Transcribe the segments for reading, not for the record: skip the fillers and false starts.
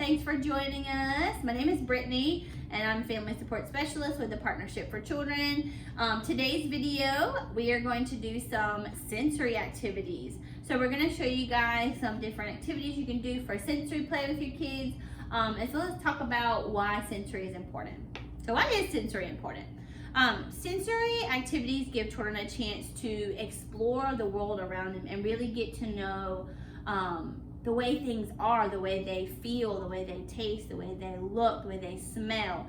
thanks for joining us. My name is Brittany and I'm a family support specialist with the Partnership for Children. Today's video, we are going to do some sensory activities. So we're going to show you guys some different activities you can do for sensory play with your kids. And so let's talk about why sensory is important. So why is sensory important? Sensory activities give children a chance to explore the world around them and really get to know the way things are, the way they feel, the way they taste, the way they look, the way they smell.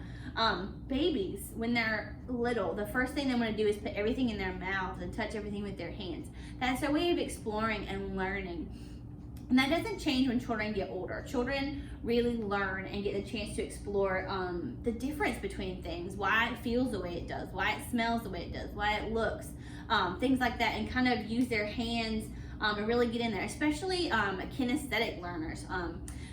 Babies, when they're little, the first thing they want to do is put everything in their mouths and touch everything with their hands. That's their way of exploring and learning. And that doesn't change when children get older. Children really learn and get the chance to explore the difference between things, why it feels the way it does, why it smells the way it does, why it looks, things like that, and kind of use their hands and really get in there, especially kinesthetic learners,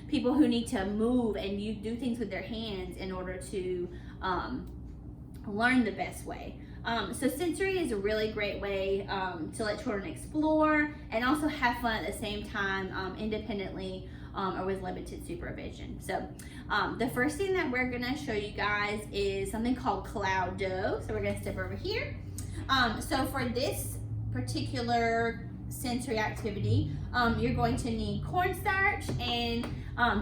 people who need to move and you do things with their hands in order to learn the best way. So sensory is a really great way to let children explore and also have fun at the same time, independently or with limited supervision. So the first thing that we're gonna show you guys is something called cloud dough. So we're gonna step over here. So for this particular sensory activity, you're going to need cornstarch and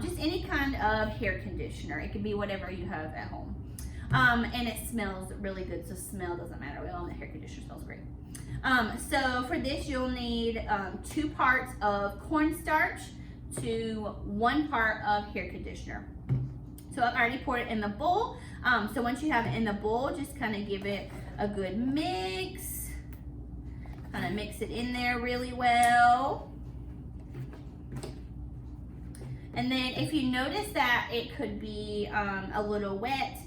just any kind of hair conditioner. It could be whatever you have at home. And it smells really good, so smell doesn't matter. We all know the hair conditioner smells great. So for this, you'll need 2 parts of cornstarch to 1 part of hair conditioner. So I've already poured it in the bowl. So once you have it in the bowl, just kind of give it a good mix. Kind of mix it in there really well. And then if you notice that it could be a little wet,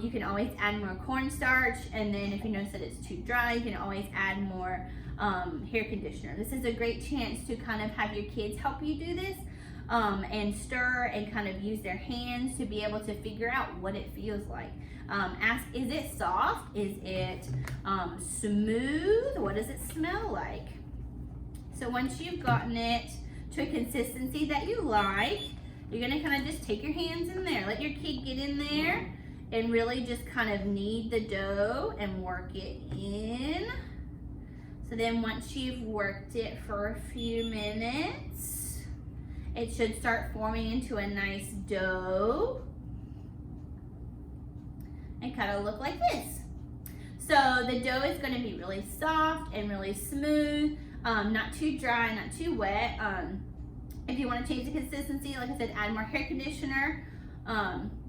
you can always add more cornstarch. And then if you notice that it's too dry, you can always add more hair conditioner. This is a great chance to kind of have your kids help you do this and stir and kind of use their hands to be able to figure out what it feels like. Ask, is it soft? Is it smooth? What does it smell like? So once you've gotten it to a consistency that you like, you're gonna kind of just take your hands in there. Let your kid get in there and really just kind of knead the dough and work it in. So then once you've worked it for a few minutes, it should start forming into a nice dough and kind of look like this. So the dough is going to be really soft and really smooth, not too dry, not too wet. If you want to change the consistency, like I said, add more hair conditioner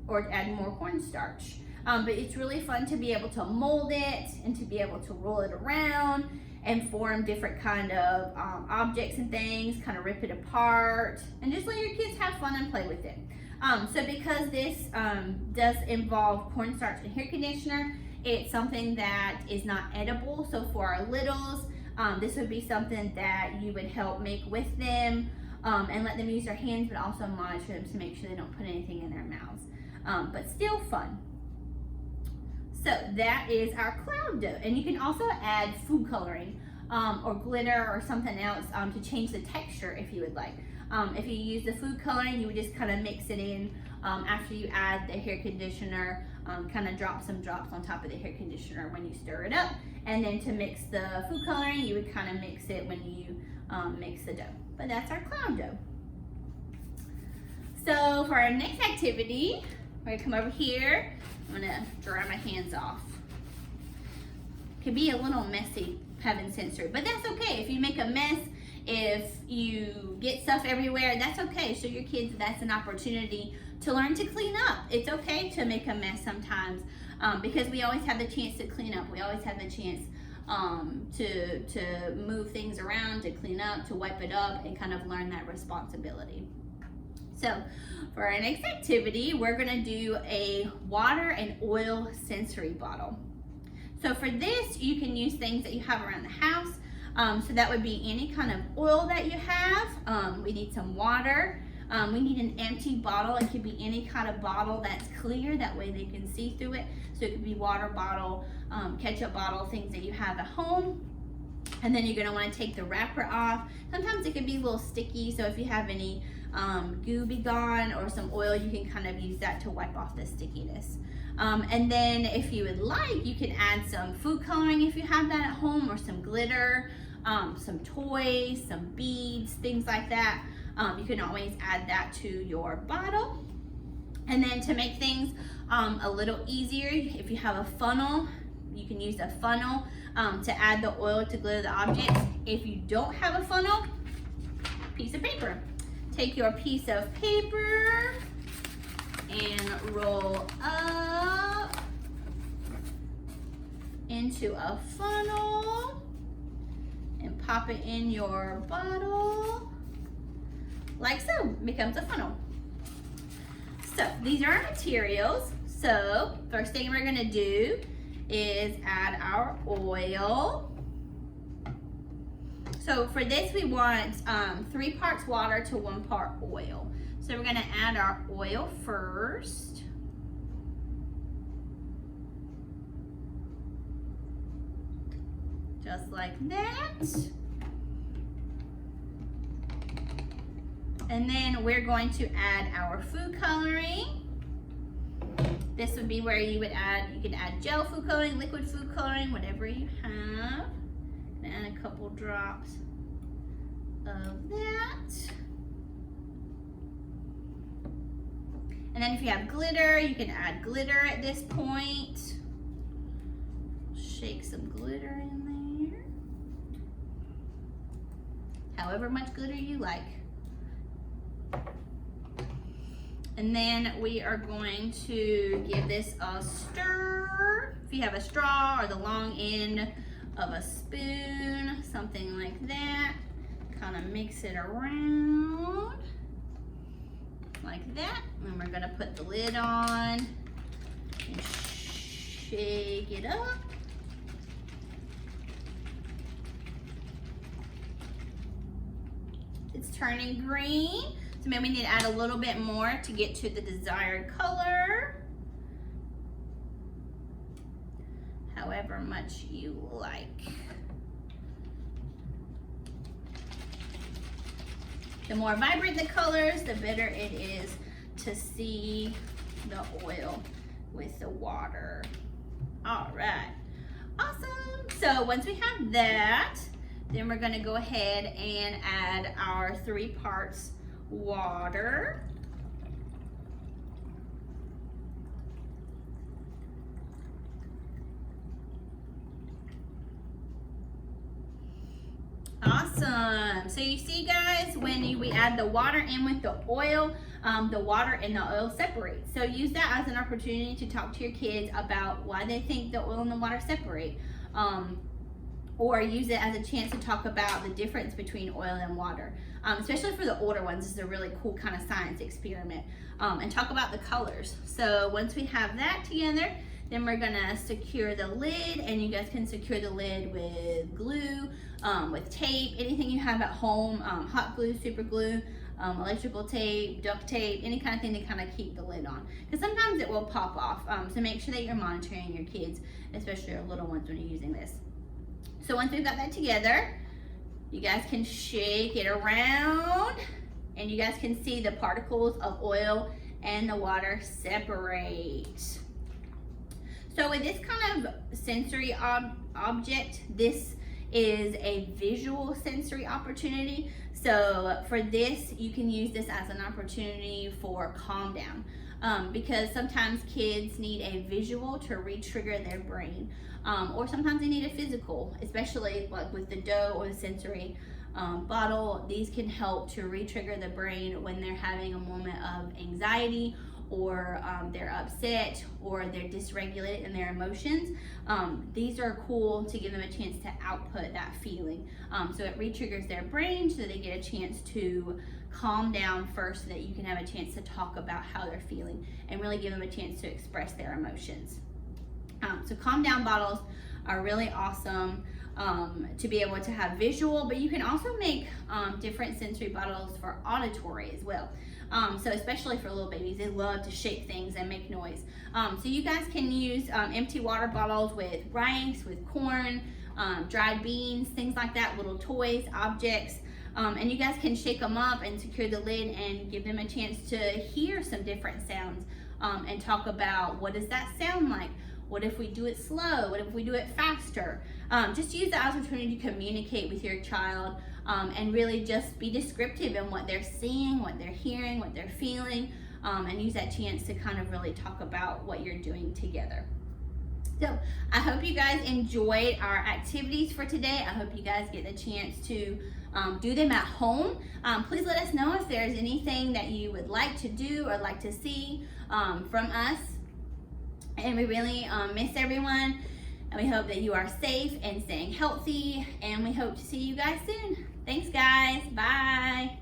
or add more cornstarch. But it's really fun to be able to mold it and to be able to roll it around and form different kind of objects and things, kind of rip it apart, and just let your kids have fun and play with it. So because this does involve cornstarch and hair conditioner, it's something that is not edible. So for our littles, this would be something that you would help make with them and let them use their hands, but also monitor them to make sure they don't put anything in their mouths. But still fun. So that is our cloud dough. And you can also add food coloring or glitter or something else to change the texture if you would like. If you use the food coloring, you would just kind of mix it in after you add the hair conditioner, kind of drop some drops on top of the hair conditioner when you stir it up. And then to mix the food coloring, you would kind of mix it when you mix the dough. But that's our cloud dough. So for our next activity, we're gonna come over here. I'm gonna dry my hands off. It can be a little messy having sensory, but that's okay. If you make a mess, if you get stuff everywhere, that's okay. Show your kids that's an opportunity to learn to clean up. It's okay to make a mess sometimes because we always have the chance to clean up. We always have the chance to move things around, to clean up, to wipe it up, and kind of learn that responsibility. So for our next activity, we're gonna do a water and oil sensory bottle. So for this, you can use things that you have around the house. So that would be any kind of oil that you have. We need some water. We need an empty bottle. It could be any kind of bottle that's clear, that way they can see through it. So it could be water bottle, ketchup bottle, things that you have at home. And then you're gonna wanna take the wrapper off. Sometimes it can be a little sticky, so if you have any goo be gone or some oil, you can kind of use that to wipe off the stickiness. And then if you would like, you can add some food coloring if you have that at home, or some glitter, some toys, some beads, things like that. You can always add that to your bottle. And then to make things a little easier, if you have a funnel, you can use a funnel to add the oil to glitter the objects. If you don't have a funnel, piece of paper. Take your piece of paper and roll up into a funnel and pop it in your bottle like so. Becomes a funnel. So these are our materials. So first thing we're gonna do is add our oil. So for this we want 3 parts water to 1 part oil. So we're gonna add our oil first. Just like that. And then we're going to add our food coloring. This would be where you could add gel food coloring, liquid food coloring, whatever you have. And a couple drops of that. And then if you have glitter, you can add glitter at this point. Shake some glitter in there. However much glitter you like. And then we are going to give this a stir. If you have a straw or the long end of a spoon, something like that, kind of mix it around like that. And we're gonna put the lid on and shake it up. It's turning green. So maybe we need to add a little bit more to get to the desired color. However much you like. The more vibrant the colors, the better it is to see the oil with the water. All right, awesome. So once we have that, then we're gonna go ahead and add our 3 parts water. Awesome. So you see guys, when we add the water in with the oil, the water and the oil separate. So use that as an opportunity to talk to your kids about why they think the oil and the water separate. Or use it as a chance to talk about the difference between oil and water. Especially for the older ones, this is a really cool kind of science experiment. And talk about the colors. So once we have that together, then we're gonna secure the lid, and you guys can secure the lid with glue, with tape, anything you have at home, hot glue, super glue, electrical tape, duct tape, any kind of thing to kind of keep the lid on. Because sometimes it will pop off. So make sure that you're monitoring your kids, especially your little ones, when you're using this. So once we've got that together, you guys can shake it around, and you guys can see the particles of oil and the water separate. So with this kind of sensory object, this is a visual sensory opportunity. So for this, you can use this as an opportunity for calm down. Because sometimes kids need a visual to re-trigger their brain. Or sometimes they need a physical, especially like with the dough or the sensory bottle. These can help to re-trigger the brain when they're having a moment of anxiety, or they're upset, or they're dysregulated in their emotions. These are cool to give them a chance to output that feeling. So it re-triggers their brain so that they get a chance to calm down first, so that you can have a chance to talk about how they're feeling and really give them a chance to express their emotions. So calm down bottles are really awesome to be able to have visual, but you can also make different sensory bottles for auditory as well. So especially for little babies, they love to shake things and make noise. So you guys can use empty water bottles with rice, with corn, dried beans, things like that, little toys, objects. And you guys can shake them up and secure the lid and give them a chance to hear some different sounds and talk about, what does that sound like? What if we do it slow? What if we do it faster? Just use the opportunity to communicate with your child and really just be descriptive in what they're seeing, what they're hearing, what they're feeling, and use that chance to kind of really talk about what you're doing together. So I hope you guys enjoyed our activities for today. I hope you guys get the chance to do them at home. Please let us know if there's anything that you would like to do or like to see from us. And we really miss everyone, and we hope that you are safe and staying healthy, and we hope to see you guys soon. Thanks, guys. Bye.